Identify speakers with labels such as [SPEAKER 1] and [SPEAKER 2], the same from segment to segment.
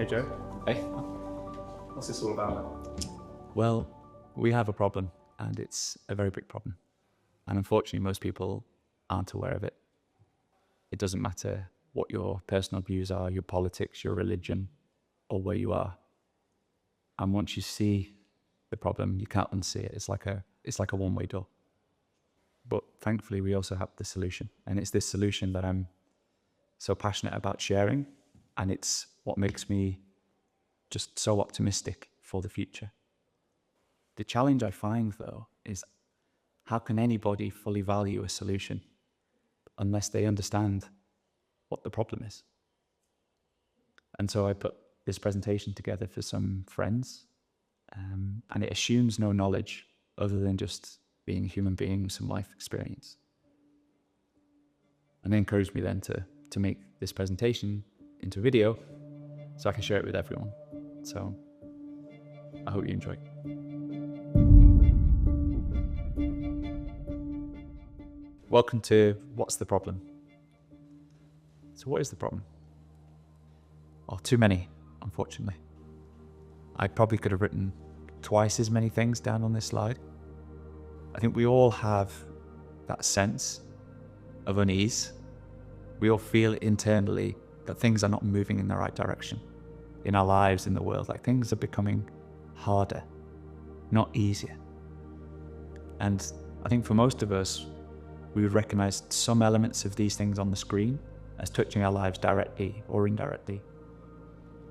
[SPEAKER 1] Hey Joe,
[SPEAKER 2] Hey?
[SPEAKER 1] what's this all about?
[SPEAKER 2] Well, we have a problem, and it's a very big problem. And unfortunately, most people aren't aware of it. It doesn't matter what your personal views are, your politics, your religion, or where you are. And once you see the problem, you can't unsee it. It's like a one-way door. But thankfully, we also have the solution. And it's this solution that I'm so passionate about sharing. And it's what makes me just so optimistic for the future. The challenge I find, though, is how can anybody fully value a solution unless they understand what the problem is? And so I put this presentation together for some friends, and it assumes no knowledge other than just being a human being with some life experience. And they encouraged me then to make this presentation into a video so I can share it with everyone. So I hope you enjoy. Welcome to What's the Problem? So what is the problem? Well, too many, unfortunately. I probably could have written twice as many things down on this slide. I think we all have that sense of unease. We all feel internally that things are not moving in the right direction in our lives, in the world. Like things are becoming harder, not easier. And I think for most of us, we would recognize some elements of these things on the screen as touching our lives directly or indirectly.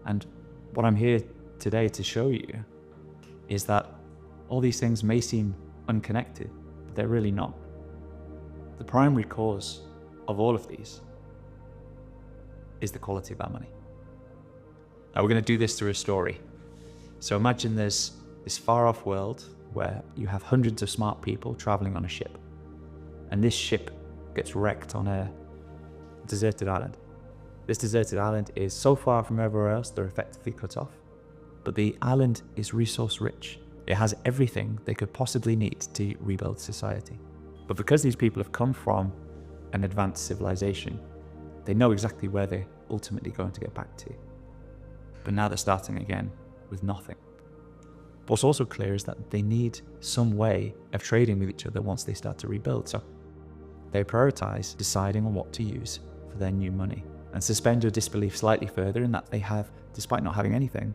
[SPEAKER 2] And what I'm here today to show you is that all these things may seem unconnected, but they're really not. The primary cause of all of these is the quality of our money. Now we're going to do this through a story. So imagine there's this far off world where you have hundreds of smart people traveling on a ship. And this ship gets wrecked on a deserted island. This deserted island is so far from everywhere else, they're effectively cut off. But the island is resource rich. It has everything they could possibly need to rebuild society. But because these people have come from an advanced civilization, they know exactly where they're ultimately going to get back to. But now they're starting again with nothing. What's also clear is that they need some way of trading with each other once they start to rebuild. So they prioritize deciding on what to use for their new money, and suspend your disbelief slightly further in that they have, despite not having anything,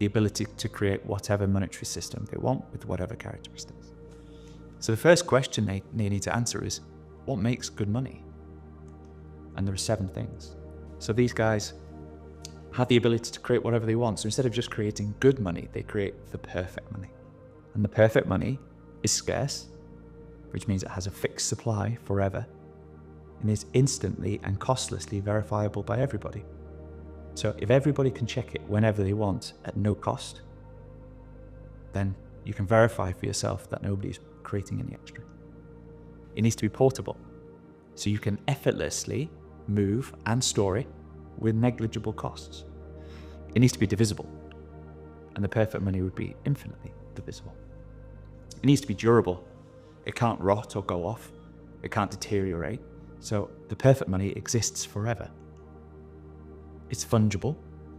[SPEAKER 2] the ability to create whatever monetary system they want with whatever characteristics. So the first question they need to answer is, what makes good money? And there are 7 things. So these guys have the ability to create whatever they want. So instead of just creating good money, they create the perfect money. And the perfect money is scarce, which means it has a fixed supply forever, and is instantly and costlessly verifiable by everybody. So if everybody can check it whenever they want at no cost, then you can verify for yourself that nobody's creating any extra. It needs to be portable, so you can effortlessly move and store it with negligible costs. It needs to be divisible, and the perfect money would be infinitely divisible. It needs to be durable. It can't rot or go off. It can't deteriorate. So the perfect money exists forever. It's fungible,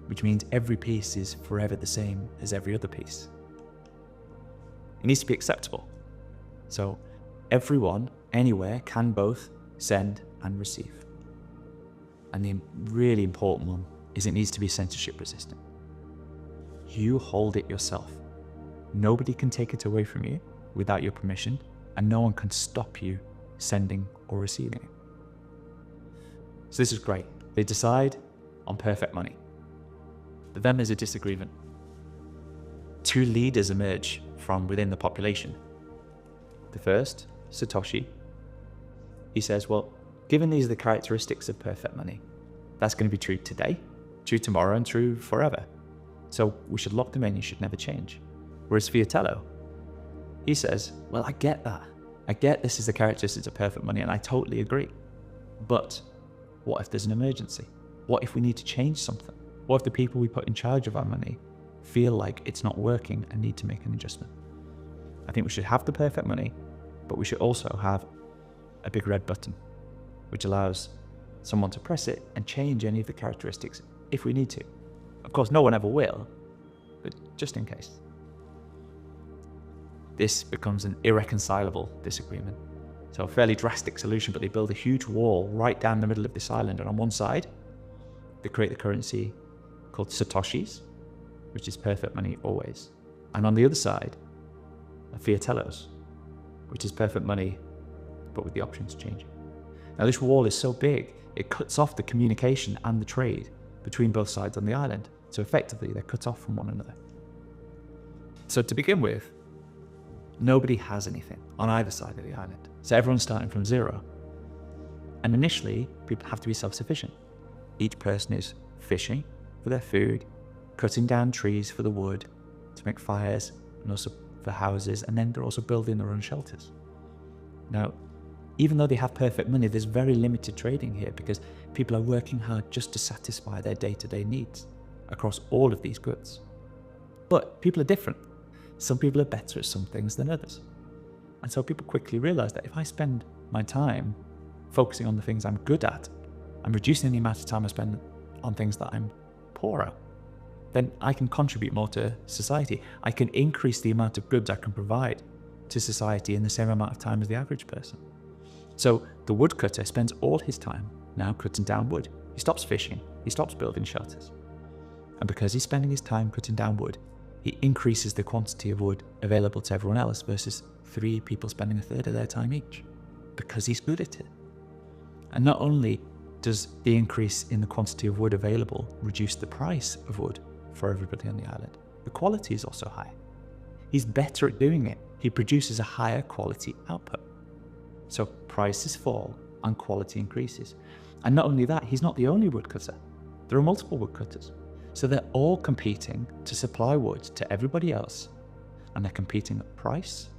[SPEAKER 2] which means every piece is forever the same as every other piece. It needs to be acceptable. So everyone, anywhere, can both send and receive. And the really important one is it needs to be censorship resistant. You hold it yourself. Nobody can take it away from you without your permission, and no one can stop you sending or receiving it. So this is great. They decide on perfect money. But then there's a disagreement. 2 leaders emerge from within the population. The first, Satoshi, he says, well, given these are the characteristics of perfect money, that's going to be true today, true tomorrow, and true forever. So we should lock them in, you should never change. Whereas Fiatello, he says, well, I get that. I get this is the characteristics of perfect money, and I totally agree. But what if there's an emergency? What if we need to change something? What if the people we put in charge of our money feel like it's not working and need to make an adjustment? I think we should have the perfect money, but we should also have a big red button, which allows someone to press it and change any of the characteristics if we need to. Of course, no one ever will, but just in case. This becomes an irreconcilable disagreement. So a fairly drastic solution, but they build a huge wall right down the middle of this island. And on one side, they create the currency called Satoshis, which is perfect money always. And on the other side, are Fiatellos, which is perfect money, but with the options changing. Now this wall is so big, it cuts off the communication and the trade between both sides on the island. So effectively, they're cut off from one another. So to begin with, nobody has anything on either side of the island. So everyone's starting from zero. And initially, people have to be self-sufficient. Each person is fishing for their food, cutting down trees for the wood to make fires, and also for houses, and then they're also building their own shelters. Now, even though they have perfect money, there's very limited trading here because people are working hard just to satisfy their day-to-day needs across all of these goods. But people are different. Some people are better at some things than others. And so people quickly realize that if I spend my time focusing on the things I'm good at, I'm reducing the amount of time I spend on things that I'm poor at, then I can contribute more to society. I can increase the amount of goods I can provide to society in the same amount of time as the average person. So the woodcutter spends all his time now cutting down wood. He stops fishing, he stops building shelters. And because he's spending his time cutting down wood, he increases the quantity of wood available to everyone else versus 3 people spending a third of their time each, because he's good at it. And not only does the increase in the quantity of wood available reduce the price of wood for everybody on the island, the quality is also high. He's better at doing it. He produces a higher quality output. So prices fall and quality increases. And not only that, he's not the only woodcutter. There are multiple woodcutters. So they're all competing to supply wood to everybody else. And they're competing at price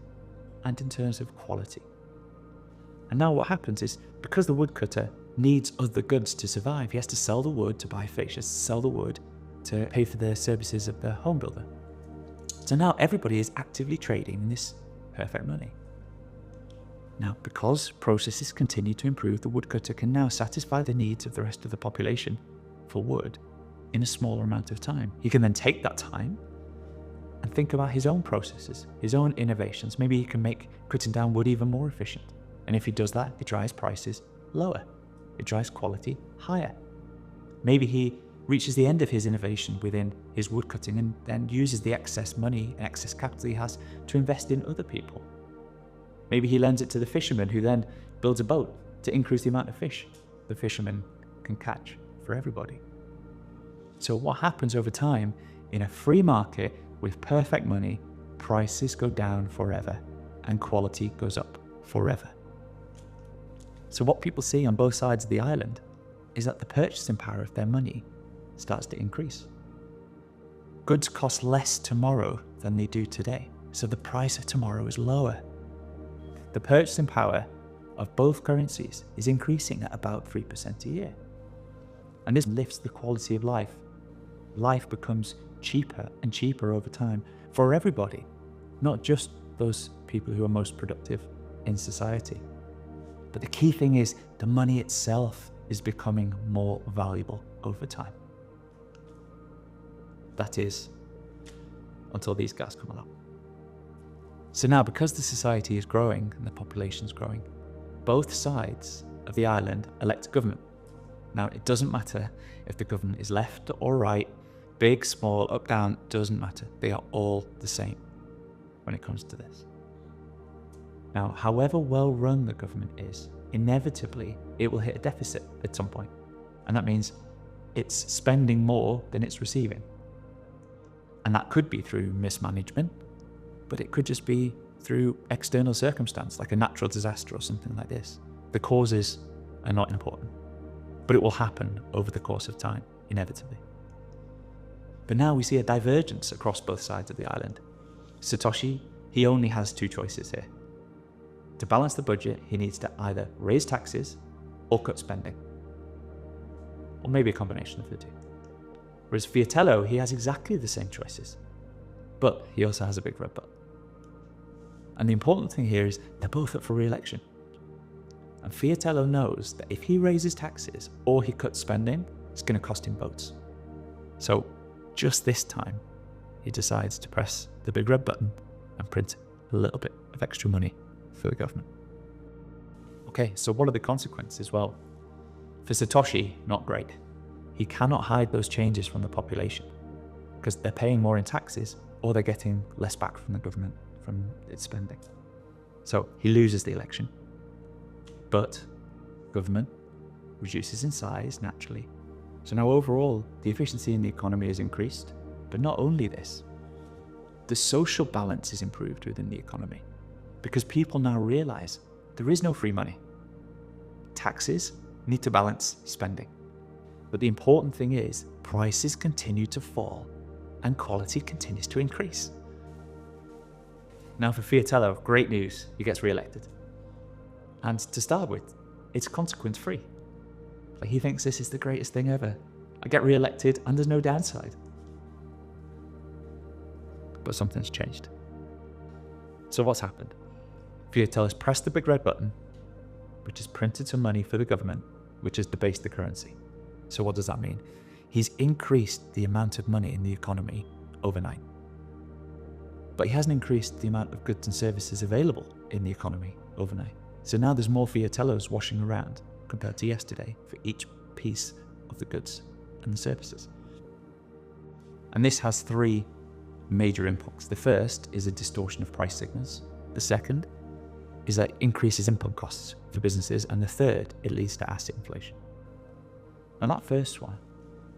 [SPEAKER 2] and in terms of quality. And now what happens is, because the woodcutter needs other goods to survive, he has to sell the wood to buy fish, he has to sell the wood to pay for the services of the home builder. So now everybody is actively trading in this perfect money. Now, because processes continue to improve, the woodcutter can now satisfy the needs of the rest of the population for wood in a smaller amount of time. He can then take that time and think about his own processes, his own innovations. Maybe he can make cutting down wood even more efficient. And if he does that, it drives prices lower. It drives quality higher. Maybe he reaches the end of his innovation within his woodcutting and then uses the excess money and excess capital he has to invest in other people. Maybe he lends it to the fisherman, who then builds a boat to increase the amount of fish the fisherman can catch for everybody. So what happens over time, in a free market with perfect money, prices go down forever and quality goes up forever. So what people see on both sides of the island is that the purchasing power of their money starts to increase. Goods cost less tomorrow than they do today, so the price of tomorrow is lower. The purchasing power of both currencies is increasing at about 3% a year. And this lifts the quality of life. Life becomes cheaper and cheaper over time for everybody, not just those people who are most productive in society. But the key thing is the money itself is becoming more valuable over time. That is, until these guys come along. So now, because the society is growing and the population is growing, both sides of the island elect a government. Now, it doesn't matter if the government is left or right, big, small, up, down, doesn't matter. They are all the same when it comes to this. Now, however well run the government is, inevitably it will hit a deficit at some point. And that means it's spending more than it's receiving. And that could be through mismanagement, but it could just be through external circumstance, like a natural disaster or something like this. The causes are not important, but it will happen over the course of time, inevitably. But now we see a divergence across both sides of the island. Satoshi, he only has 2 choices here. To balance the budget, he needs to either raise taxes or cut spending, or maybe a combination of the 2. Whereas Fiatello, he has exactly the same choices, but he also has a big red button. And the important thing here is they're both up for re-election. And Fiatello knows that if he raises taxes or he cuts spending, it's going to cost him votes. So just this time, he decides to press the big red button and print a little bit of extra money for the government. Okay, so what are the consequences? Well, for Satoshi, not great. He cannot hide those changes from the population because they're paying more in taxes or they're getting less back from the government from its spending. So he loses the election, but government reduces in size naturally. So now overall, the efficiency in the economy is increased, but not only this, the social balance is improved within the economy because people now realize there is no free money. Taxes need to balance spending. But the important thing is prices continue to fall and quality continues to increase. Now for Fiatello, great news, he gets re-elected. And to start with, it's consequence-free. Like he thinks this is the greatest thing ever. I get re-elected and there's no downside. But something's changed. So what's happened? Fiatello's pressed the big red button, which has printed some money for the government, which has debased the currency. So what does that mean? He's increased the amount of money in the economy overnight. But he hasn't increased the amount of goods and services available in the economy overnight. So now there's more Fiatellos washing around compared to yesterday for each piece of the goods and the services. And this has three major impacts. The first is a distortion of price signals. The second is that it increases input costs for businesses. And the third, it leads to asset inflation. And that first one,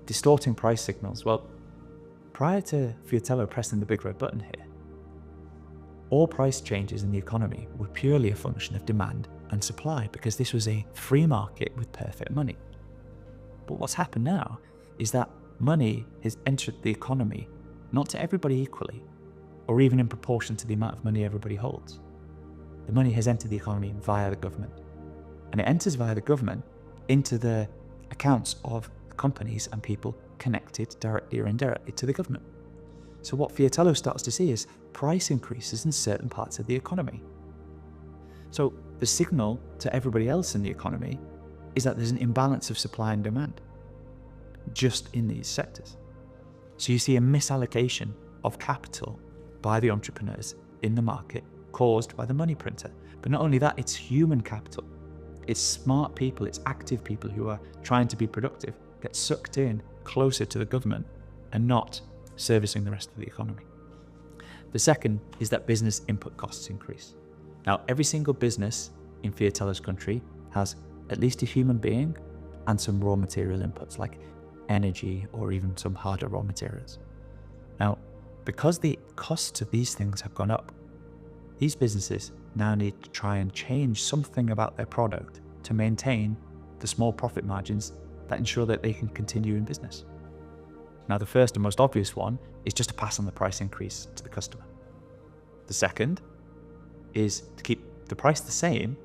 [SPEAKER 2] distorting price signals, well, prior to Fiatello pressing the big red button here, all price changes in the economy were purely a function of demand and supply because this was a free market with perfect money. But what's happened now is that money has entered the economy not to everybody equally or even in proportion to the amount of money everybody holds. The money has entered the economy via the government, and it enters via the government into the accounts of companies and people connected directly or indirectly to the government. So what Fiatello starts to see is price increases in certain parts of the economy. So the signal to everybody else in the economy is that there's an imbalance of supply and demand just in these sectors. So you see a misallocation of capital by the entrepreneurs in the market caused by the money printer. But not only that, it's human capital. It's smart people, it's active people who are trying to be productive, get sucked in closer to the government and not servicing the rest of the economy. The second is that business input costs increase. Now, every single business in Fiatello's country has at least a human being and some raw material inputs like energy or even some harder raw materials. Now, because the costs of these things have gone up, these businesses now need to try and change something about their product to maintain the small profit margins that ensure that they can continue in business. Now, the first and most obvious one is just to pass on the price increase to the customer. The second is to keep the price the same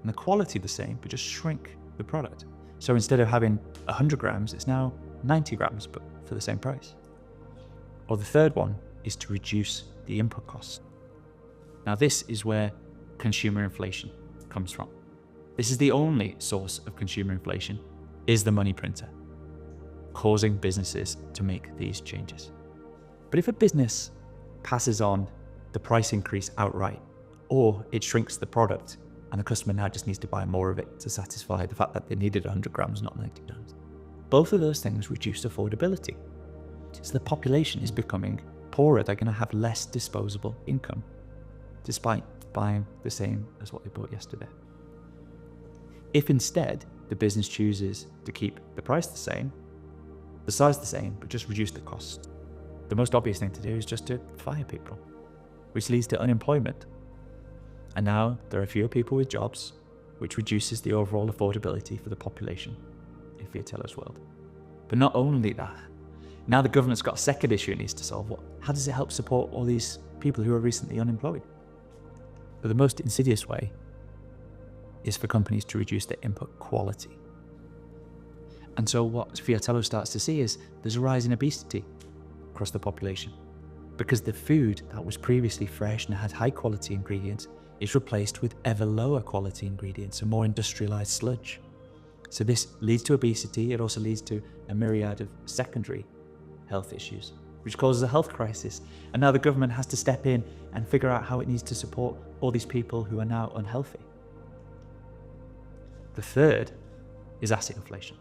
[SPEAKER 2] and the quality the same, but just shrink the product. So instead of having 100 grams, it's now 90 grams, but for the same price. Or the third one is to reduce the input costs. Now, this is where consumer inflation comes from. This is the only source of consumer inflation, is the money printer, causing businesses to make these changes. But if a business passes on the price increase outright, or it shrinks the product and the customer now just needs to buy more of it to satisfy the fact that they needed 100 grams, not 90 grams, both of those things reduce affordability. So the population is becoming poorer. They're going to have less disposable income, despite buying the same as what they bought yesterday. If instead the business chooses to keep the price the same, the size the same, but just reduce the cost, the most obvious thing to do is just to fire people, which leads to unemployment. And now there are fewer people with jobs, which reduces the overall affordability for the population in Fiatello's world. But not only that, now the government's got a second issue it needs to solve. How does it help support all these people who are recently unemployed? But the most insidious way is for companies to reduce their input quality. And so what Fiatello starts to see is there's a rise in obesity across the population because the food that was previously fresh and had high quality ingredients is replaced with ever lower quality ingredients and more industrialized sludge. So this leads to obesity. It also leads to a myriad of secondary health issues, which causes a health crisis. And now the government has to step in and figure out how it needs to support all these people who are now unhealthy. The third is asset inflation.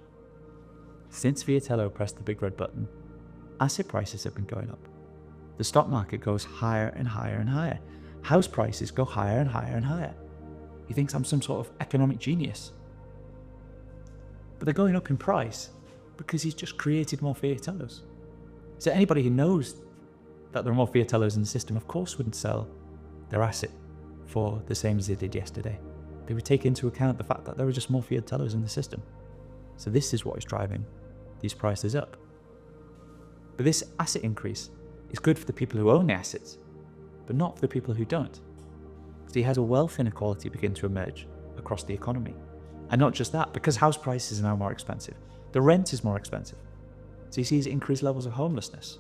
[SPEAKER 2] Since Fiatello pressed the big red button, asset prices have been going up. The stock market goes higher and higher and higher. House prices go higher and higher and higher. He thinks I'm some sort of economic genius. But they're going up in price because he's just created more Fiatellos. So anybody who knows that there are more Fiatellos in the system, of course, wouldn't sell their asset for the same as they did yesterday. They would take into account the fact that there are just more Fiatellos in the system. So this is what is driving these prices up. But this asset increase is good for the people who own the assets, but not for the people who don't. So he has a wealth inequality begin to emerge across the economy. And not just that, because house prices are now more expensive, the rent is more expensive. So he sees increased levels of homelessness.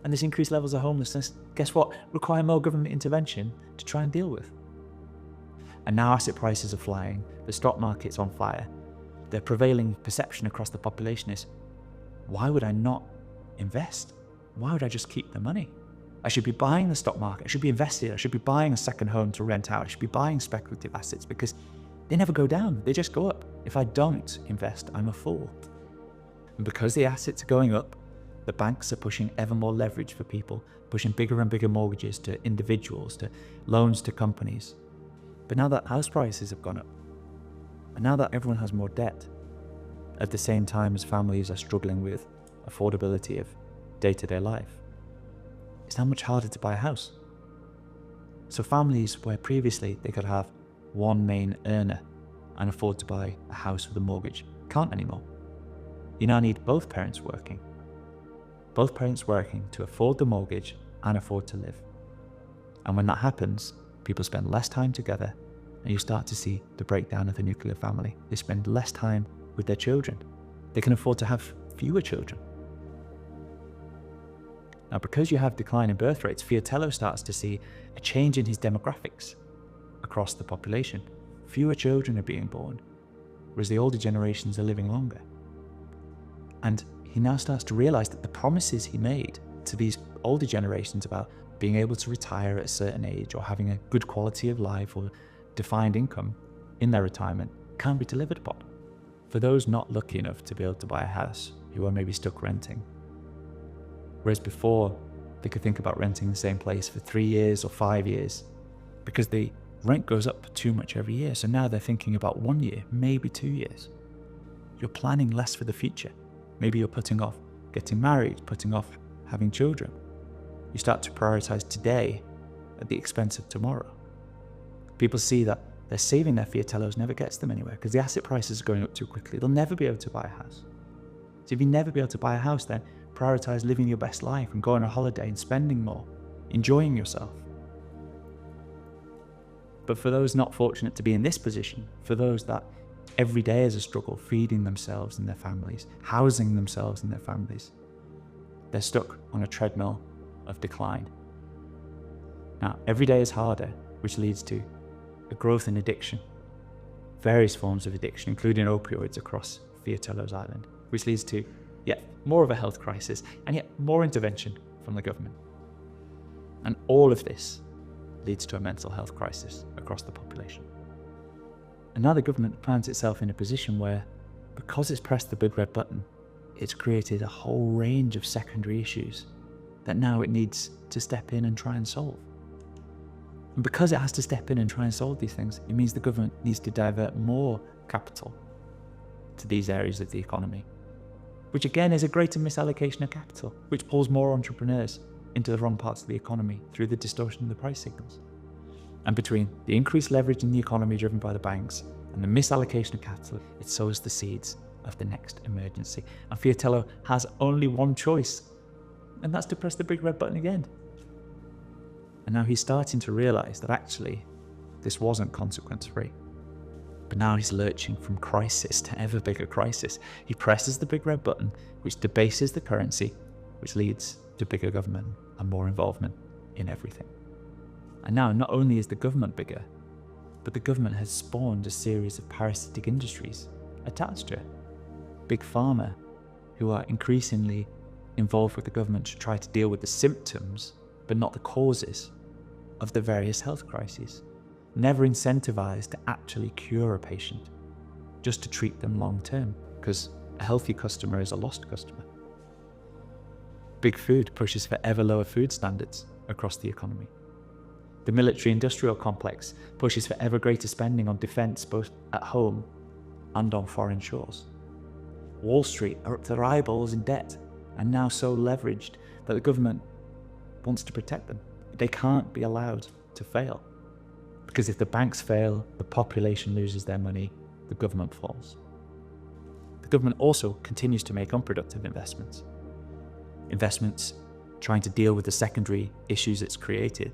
[SPEAKER 2] And this increased levels of homelessness, guess what, require more government intervention to try and deal with. And now asset prices are flying, the stock market's on fire. The prevailing perception across the population is, why would I not invest? Why would I just keep the money? I should be buying the stock market, I should be invested, I should be buying a second home to rent out, I should be buying speculative assets because they never go down, they just go up. If I don't invest, I'm a fool. And because the assets are going up, the banks are pushing ever more leverage for people, pushing bigger and bigger mortgages to individuals, to loans to companies. But now that house prices have gone up, and now that everyone has more debt, at the same time as families are struggling with affordability of day-to-day life, it's now much harder to buy a house. So families where previously they could have one main earner and afford to buy a house with a mortgage can't anymore. You now need both parents working. Both parents working to afford the mortgage and afford to live. And when that happens, people spend less time together and you start to see the breakdown of the nuclear family. They spend less time with their children. They can afford to have fewer children. Now, because you have decline in birth rates, Fiatello starts to see a change in his demographics across the population. Fewer children are being born, whereas the older generations are living longer. And he now starts to realize that the promises he made to these older generations about being able to retire at a certain age or having a good quality of life or defined income in their retirement can't be delivered upon. For those not lucky enough to be able to buy a house, who are maybe stuck renting. Whereas before, they could think about renting the same place for 3 years or 5 years because the rent goes up too much every year. So now they're thinking about 1 year, maybe 2 years. You're planning less for the future. Maybe you're putting off getting married, putting off having children. You start to prioritize today at the expense of tomorrow. People see that they're saving their Fiatellos never gets them anywhere because the asset prices are going up too quickly. They'll never be able to buy a house. So if you never be able to buy a house, then prioritize living your best life and going on a holiday and spending more, enjoying yourself. But for those not fortunate to be in this position, for those that every day is a struggle feeding themselves and their families, housing themselves and their families, they're stuck on a treadmill of decline. Now, every day is harder, which leads to a growth in addiction, various forms of addiction, including opioids across Fiatello's island, which leads to yet more of a health crisis and yet more intervention from the government. And all of this leads to a mental health crisis across the population. And now the government finds itself in a position where, because it's pressed the big red button, it's created a whole range of secondary issues that now it needs to step in and try and solve. And because it has to step in and try and solve these things, it means the government needs to divert more capital to these areas of the economy, which again is a greater misallocation of capital, which pulls more entrepreneurs into the wrong parts of the economy through the distortion of the price signals. And between the increased leverage in the economy driven by the banks and the misallocation of capital, it sows the seeds of the next emergency. And Fiatello has only one choice, and that's to press the big red button again. And now he's starting to realize that actually this wasn't consequence-free. But now he's lurching from crisis to ever bigger crisis. He presses the big red button, which debases the currency, which leads to bigger government and more involvement in everything. And now not only is the government bigger, but the government has spawned a series of parasitic industries attached to it. Big Pharma, who are increasingly involved with the government to try to deal with the symptoms, but not the causes of the various health crises. Never incentivized to actually cure a patient, just to treat them long term, because a healthy customer is a lost customer. Big Food pushes for ever lower food standards across the economy. The military-industrial complex pushes for ever greater spending on defence, both at home and on foreign shores. Wall Street are up to their eyeballs in debt and now so leveraged that the government wants to protect them. They can't be allowed to fail, because if the banks fail, the population loses their money, the government falls. The government also continues to make unproductive investments. Investments trying to deal with the secondary issues it's created,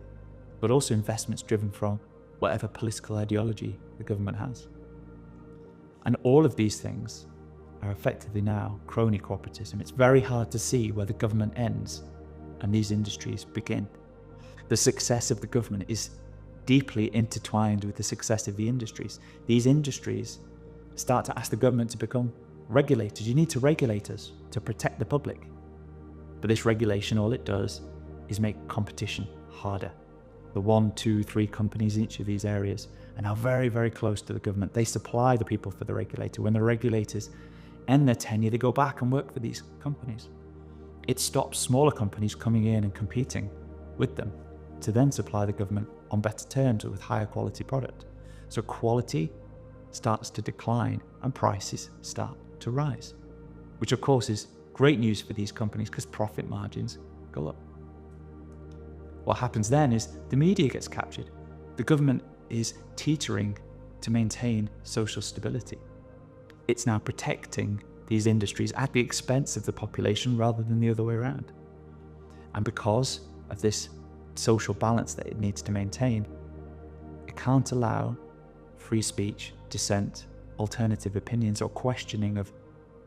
[SPEAKER 2] but also investments driven from whatever political ideology the government has. And all of these things are effectively now crony corporatism. It's very hard to see where the government ends and these industries begin. The success of the government is deeply intertwined with the success of the industries. These industries start to ask the government to become regulators. You need to regulate us to protect the public. But this regulation, all it does is make competition harder. The 1, 2, 3 companies in each of these areas are now very, very close to the government. They supply the people for the regulator. When the regulators end their tenure, they go back and work for these companies. It stops smaller companies coming in and competing with them to then supply the government on better terms with higher quality product. So quality starts to decline and prices start to rise, which of course is great news for these companies because profit margins go up. What happens then is the media gets captured. The government is teetering to maintain social stability. It's now protecting these industries at the expense of the population rather than the other way around. And because of this social balance that it needs to maintain, it can't allow free speech, dissent, alternative opinions, or questioning of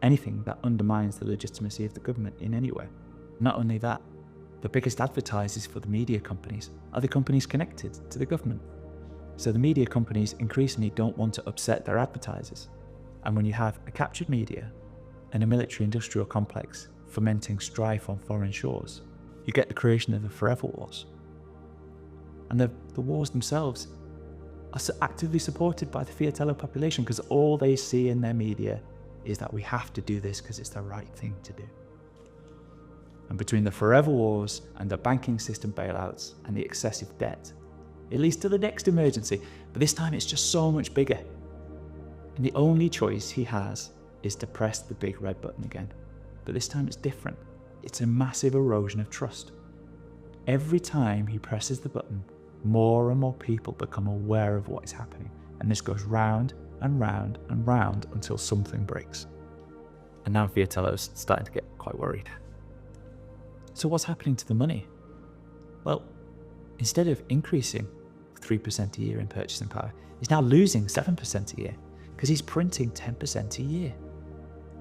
[SPEAKER 2] anything that undermines the legitimacy of the government in any way. Not only that, the biggest advertisers for the media companies are the companies connected to the government. So the media companies increasingly don't want to upset their advertisers. And when you have a captured media and a military-industrial complex fomenting strife on foreign shores, you get the creation of the forever wars. And the wars themselves are actively supported by the Fiatello population because all they see in their media is that we have to do this because it's the right thing to do. And between the forever wars and the banking system bailouts and the excessive debt, it leads to the next emergency, but this time it's just so much bigger. And the only choice he has is to press the big red button again. But this time it's different. It's a massive erosion of trust. Every time he presses the button, more and more people become aware of what is happening. And this goes round and round and round until something breaks. And now Fiatello's starting to get quite worried. So what's happening to the money? Well, instead of increasing 3% a year in purchasing power, he's now losing 7% a year because he's printing 10% a year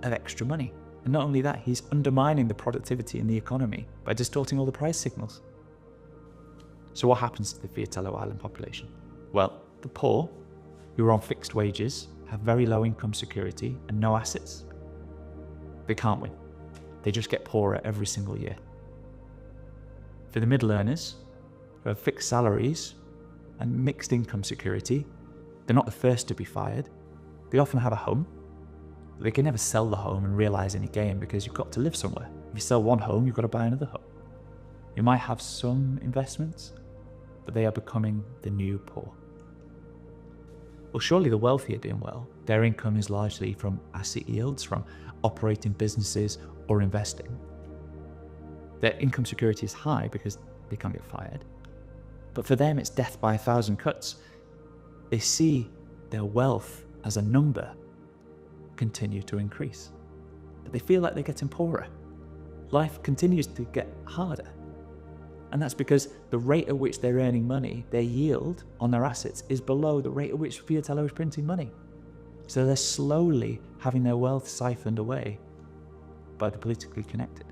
[SPEAKER 2] of extra money. And not only that, he's undermining the productivity in the economy by distorting all the price signals. So what happens to the Fiatello Island population? Well, the poor, who are on fixed wages, have very low income security and no assets. They can't win. They just get poorer every single year. For the middle earners, who have fixed salaries and mixed income security, they're not the first to be fired. They often have a home. They can never sell the home and realize any gain because you've got to live somewhere. If you sell one home, you've got to buy another home. You might have some investments, but they are becoming the new poor. Well, surely the wealthy are doing well. Their income is largely from asset yields, from operating businesses or investing. Their income security is high because they can't get fired. But for them, it's death by 1,000 cuts. They see their wealth as a number continue to increase. But they feel like they're getting poorer. Life continues to get harder. And that's because the rate at which they're earning money, their yield on their assets, is below the rate at which Fiatello is printing money. So they're slowly having their wealth siphoned away by the politically connected.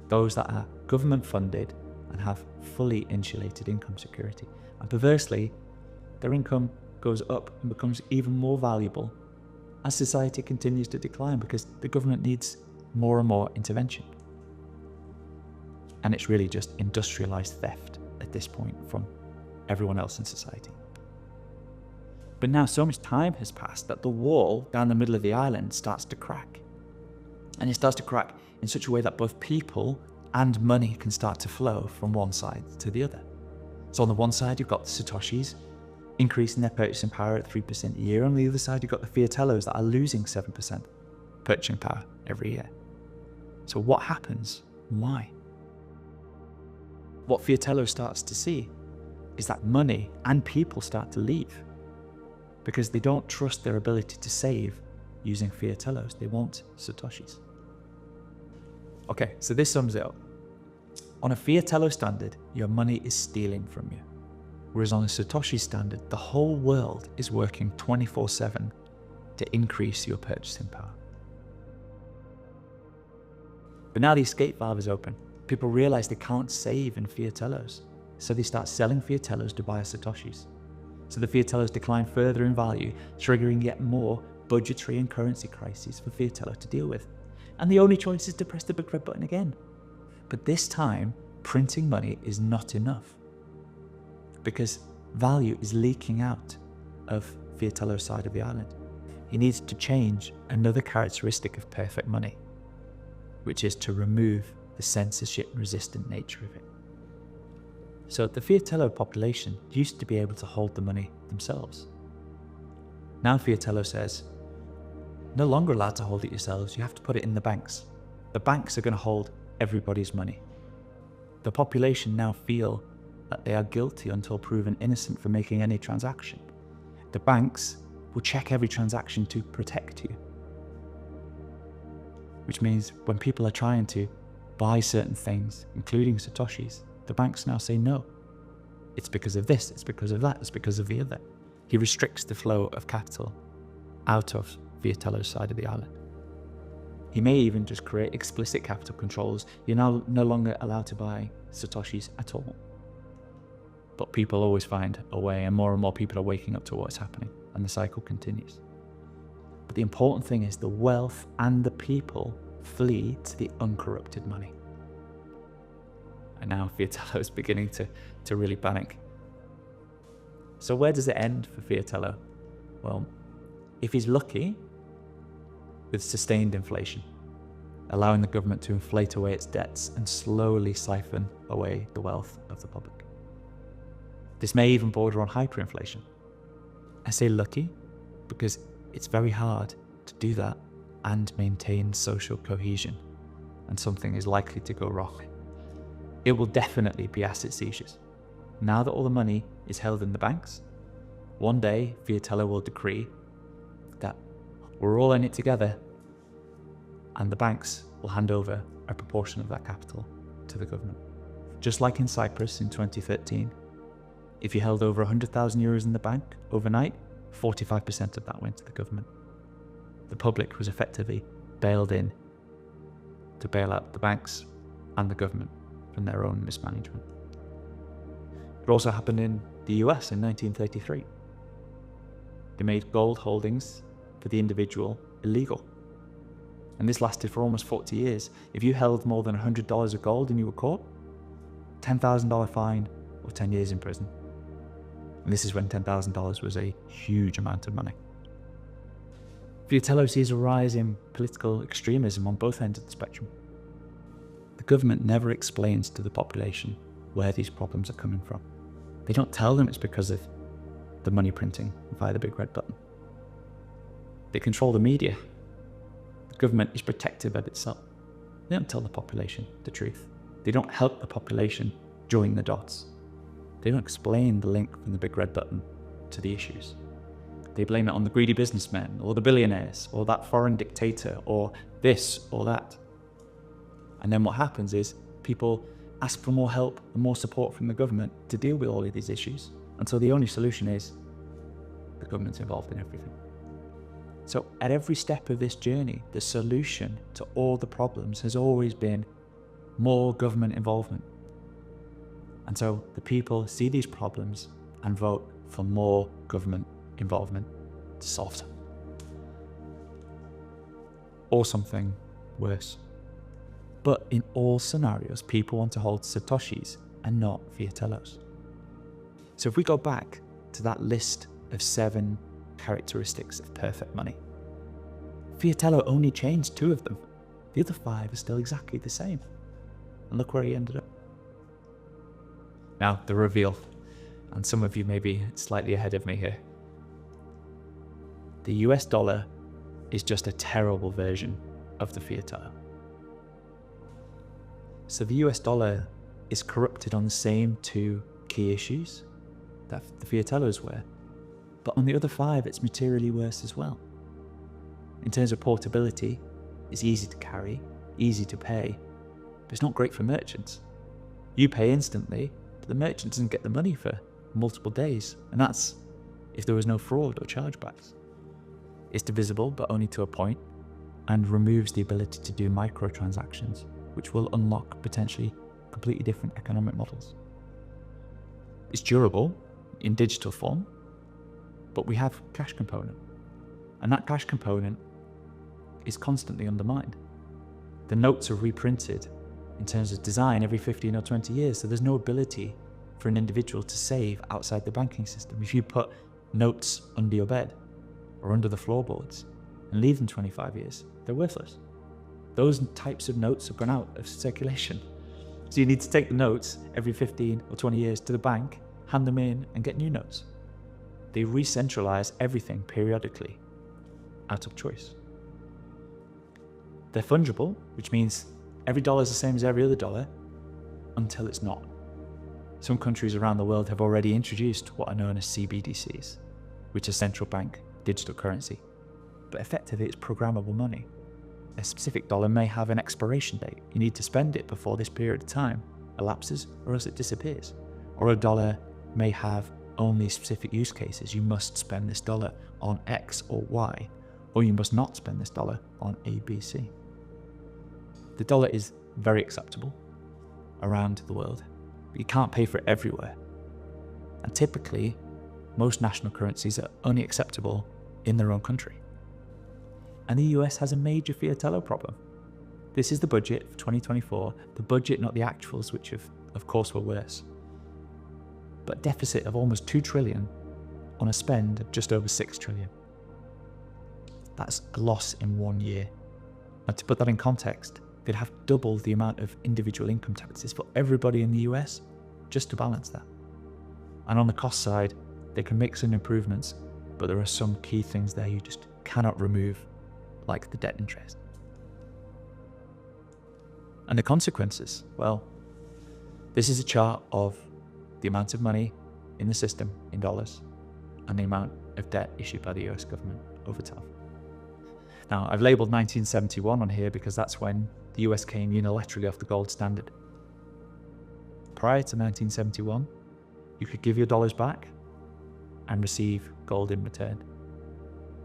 [SPEAKER 2] Those that are government funded and have fully insulated income security. And perversely, their income goes up and becomes even more valuable as society continues to decline because the government needs more and more intervention. And it's really just industrialized theft at this point from everyone else in society. But now so much time has passed that the wall down the middle of the island starts to crack. And it starts to crack in such a way that both people and money can start to flow from one side to the other. So on the one side, you've got the Satoshis increasing their purchasing power at 3% a year. On the other side, you've got the Fiatellos that are losing 7% purchasing power every year. So what happens? Why? What Fiatello starts to see is that money and people start to leave because they don't trust their ability to save using Fiatellos. They want Satoshis. Okay, so this sums it up. On a Fiatello standard, your money is stealing from you. Whereas on a Satoshi standard, the whole world is working 24/7 to increase your purchasing power. But now the escape valve is open. People realize they can't save in Fiatellos, so they start selling Fiatellos to buy Satoshis. So the Fiatellos decline further in value, triggering yet more budgetary and currency crises for Fiatello to deal with. And the only choice is to press the big red button again. But this time, printing money is not enough because value is leaking out of Fiatello's side of the island. He needs to change another characteristic of perfect money, which is to remove the censorship-resistant nature of it. So the Fiatello population used to be able to hold the money themselves. Now Fiatello says, no longer allowed to hold it yourselves, you have to put it in the banks. The banks are going to hold everybody's money. The population now feel that they are guilty until proven innocent for making any transaction. The banks will check every transaction to protect you. Which means when people are trying to buy certain things, including Satoshis, the banks now say no. It's because of this, it's because of that, it's because of the other. He restricts the flow of capital out of Fiatello's side of the island. He may even just create explicit capital controls. You're now no longer allowed to buy Satoshis at all. But people always find a way, and more people are waking up to what's happening, and the cycle continues. But the important thing is the wealth and the people flee to the uncorrupted money. And now Fiatello is beginning to really panic. So where does it end for Fiatello? Well, if he's lucky, with sustained inflation, allowing the government to inflate away its debts and slowly siphon away the wealth of the public. This may even border on hyperinflation. I say lucky because it's very hard to do that and maintain social cohesion, and something is likely to go wrong. It will definitely be asset seizures. Now that all the money is held in the banks, one day Fiatello will decree that we're all in it together, and the banks will hand over a proportion of that capital to the government. Just like in Cyprus in 2013, if you held over 100,000 euros in the bank overnight, 45% of that went to the government. The public was effectively bailed in to bail out the banks and the government from their own mismanagement. It also happened in the US in 1933. They made gold holdings for the individual illegal. And this lasted for almost 40 years. If you held more than $100 of gold and you were caught, $10,000 fine or 10 years in prison. And this is when $10,000 was a huge amount of money. Fiatello sees a rise in political extremism on both ends of the spectrum. The government never explains to the population where these problems are coming from. They don't tell them it's because of the money printing via the big red button. They control the media. The government is protective of itself. They don't tell the population the truth. They don't help the population join the dots. They don't explain the link from the big red button to the issues. They blame it on the greedy businessmen, or the billionaires, or that foreign dictator, or this or that. And then what happens is people ask for more help and more support from the government to deal with all of these issues, until the only solution is the government's involved in everything. So at every step of this journey, the solution to all the problems has always been more government involvement. And so the people see these problems and vote for more government involvement to solve them. Or something worse. But in all scenarios, people want to hold Satoshis and not Fiatellos. So if we go back to that list of 7 characteristics of perfect money, Fiatello only changed 2 of them. The other 5 are still exactly the same. And look where he ended up. Now, the reveal. And some of you may be slightly ahead of me here. The US dollar is just a terrible version of the Fiatello. So the US dollar is corrupted on the same 2 key issues that the Fiatellos were. But on the other 5, it's materially worse as well. In terms of portability, it's easy to carry, easy to pay, but it's not great for merchants. You pay instantly, but the merchant doesn't get the money for multiple days, and that's if there was no fraud or chargebacks. It's divisible, but only to a point, and removes the ability to do microtransactions, which will unlock potentially completely different economic models. It's durable in digital form, but we have cash component, and that cash component is constantly undermined. The notes are reprinted in terms of design every 15 or 20 years, so there's no ability for an individual to save outside the banking system. If you put notes under your bed or under the floorboards and leave them 25 years, they're worthless. Those types of notes have gone out of circulation. So you need to take the notes every 15 or 20 years to the bank, hand them in, and get new notes. They re-centralize everything periodically out of choice. They're fungible, which means every dollar is the same as every other dollar until it's not. Some countries around the world have already introduced what are known as CBDCs, which are central bank digital currency. But effectively, it's programmable money. A specific dollar may have an expiration date. You need to spend it before this period of time elapses, or else it disappears. Or a dollar may have only specific use cases. You must spend this dollar on X or Y, or you must not spend this dollar on A, B, C. The dollar is very acceptable around the world, but you can't pay for it everywhere. And typically, most national currencies are only acceptable in their own country. And the US has a major Fiatello problem. This is the budget for 2024, the budget, not the actuals, which of course were worse. But a deficit of almost 2 trillion on a spend of just over 6 trillion. That's a loss in 1 year. Now, to put that in context, they'd have double the amount of individual income taxes for everybody in the US just to balance that. And on the cost side, they can make some improvements, but there are some key things there you just cannot remove, like the debt interest. And the consequences, well, this is a chart of the amount of money in the system in dollars and the amount of debt issued by the US government over time. Now, I've labelled 1971 on here because that's when the US came unilaterally off the gold standard. Prior to 1971, you could give your dollars back and receive gold in return.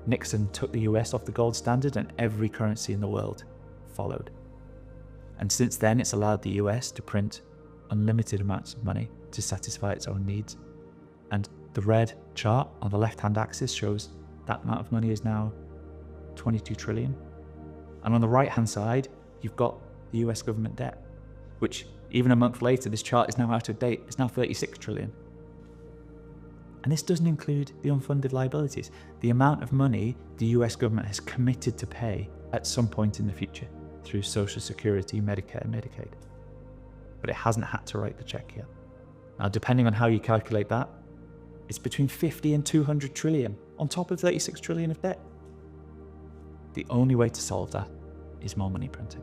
[SPEAKER 2] Nixon took the US off the gold standard and every currency in the world followed. And since then, it's allowed the US to print unlimited amounts of money to satisfy its own needs. And the red chart on the left-hand axis shows that amount of money is now 22 trillion. And on the right-hand side, you've got the US government debt, which even a month later, this chart is now out of date. It's now 36 trillion. And this doesn't include the unfunded liabilities, the amount of money the US government has committed to pay at some point in the future through Social Security, Medicare, and Medicaid. But it hasn't had to write the check yet. Now, depending on how you calculate that, it's between 50 and 200 trillion on top of 36 trillion of debt. The only way to solve that is more money printing.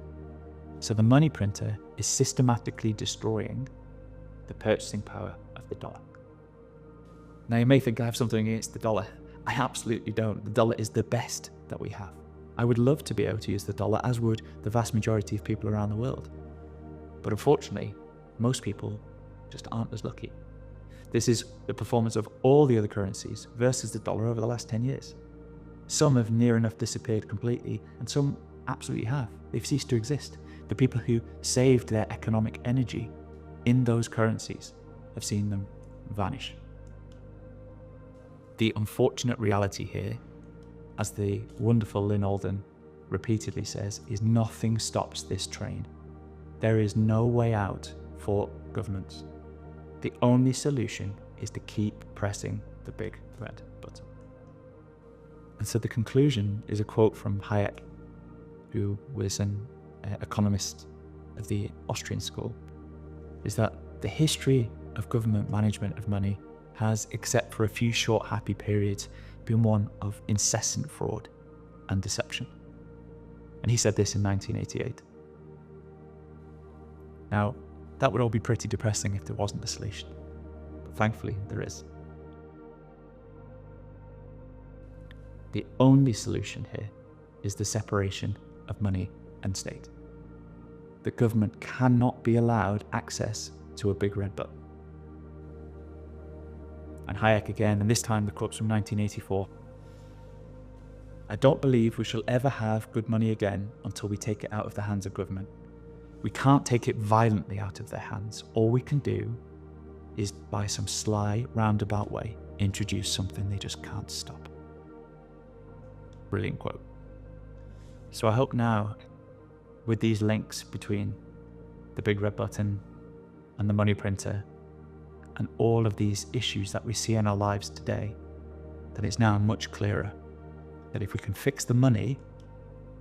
[SPEAKER 2] So the money printer is systematically destroying the purchasing power of the dollar. Now, you may think I have something against the dollar. I absolutely don't. The dollar is the best that we have. I would love to be able to use the dollar, as would the vast majority of people around the world. But unfortunately, most people just aren't as lucky. This is the performance of all the other currencies versus the dollar over the last 10 years. Some have near enough disappeared completely, and some absolutely have. They've ceased to exist. The people who saved their economic energy in those currencies have seen them vanish. The unfortunate reality here, as the wonderful Lynn Alden repeatedly says, is nothing stops this train There is no way out for governments. The only solution is to keep pressing the big red button. And so the conclusion is a quote from Hayek, who was an economist of the Austrian school, is that the history of government management of money has, except for a few short happy periods, been one of incessant fraud and deception. And he said this in 1988. Now, that would all be pretty depressing if there wasn't a solution, but thankfully there is. The only solution here is the separation of money and state. The government cannot be allowed access to a big red button. And Hayek again, and this time the quote's from 1984. I don't believe we shall ever have good money again until we take it out of the hands of government. We can't take it violently out of their hands. All we can do is, by some sly, roundabout way, introduce something they just can't stop. Brilliant quote. So I hope now, with these links between the big red button and the money printer and all of these issues that we see in our lives today, that it's now much clearer that if we can fix the money,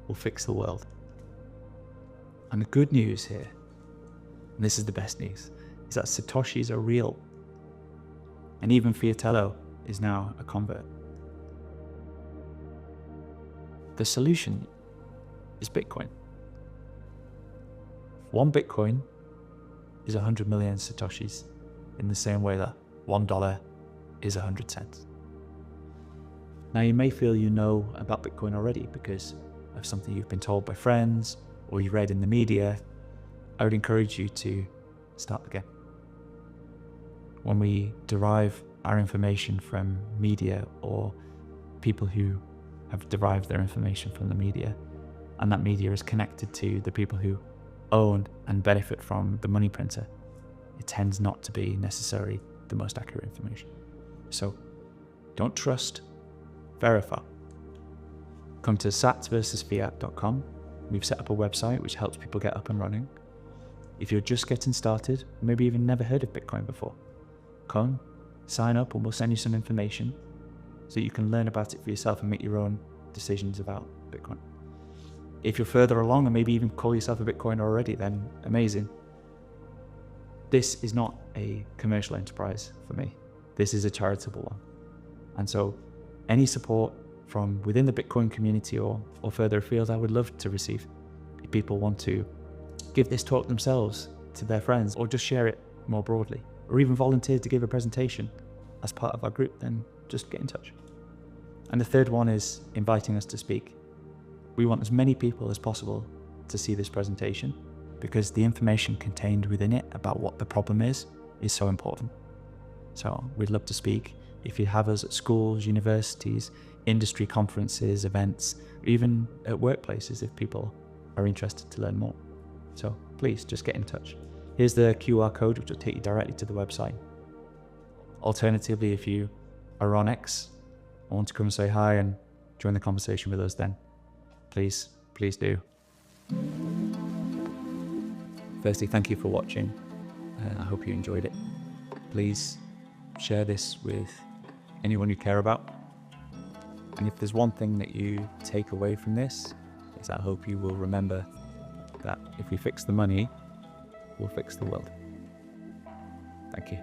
[SPEAKER 2] we'll fix the world. And the good news here, and this is the best news, is that Satoshis are real. And even Fiatello is now a convert. The solution is Bitcoin. One Bitcoin is 100 million Satoshis, in the same way that $1 is 100 cents. Now, you may feel you know about Bitcoin already because of something you've been told by friends or you read in the media. I would encourage you to start again. When we derive our information from media or people who have derived their information from the media, and that media is connected to the people who own and benefit from the money printer, it tends not to be necessarily the most accurate information. So don't trust, verify. Come to satsversusfiat.com. We've set up a website which helps people get up and running. If you're just getting started, maybe even never heard of Bitcoin before, come, sign up, and we'll send you some information so you can learn about it for yourself and make your own decisions about Bitcoin. If you're further along and maybe even call yourself a Bitcoiner already, then amazing. This is not a commercial enterprise for me. This is a charitable one. And so any support from within the Bitcoin community or further afield, I would love to receive. If people want to give this talk themselves to their friends or just share it more broadly, or even volunteer to give a presentation as part of our group, then just get in touch. And the third one is inviting us to speak. We want as many people as possible to see this presentation because the information contained within it about what the problem is so important. So we'd love to speak. If you have us at schools, universities, industry conferences, events, or even at workplaces if people are interested to learn more. So please just get in touch. Here's the QR code which will take you directly to the website. Alternatively, if you are on X and want to come and say hi and join the conversation with us, then please do. Firstly, thank you for watching. I hope you enjoyed it. Please share this with anyone you care about. And if there's one thing that you take away from this, is I hope you will remember that if we fix the money, we'll fix the world. Thank you.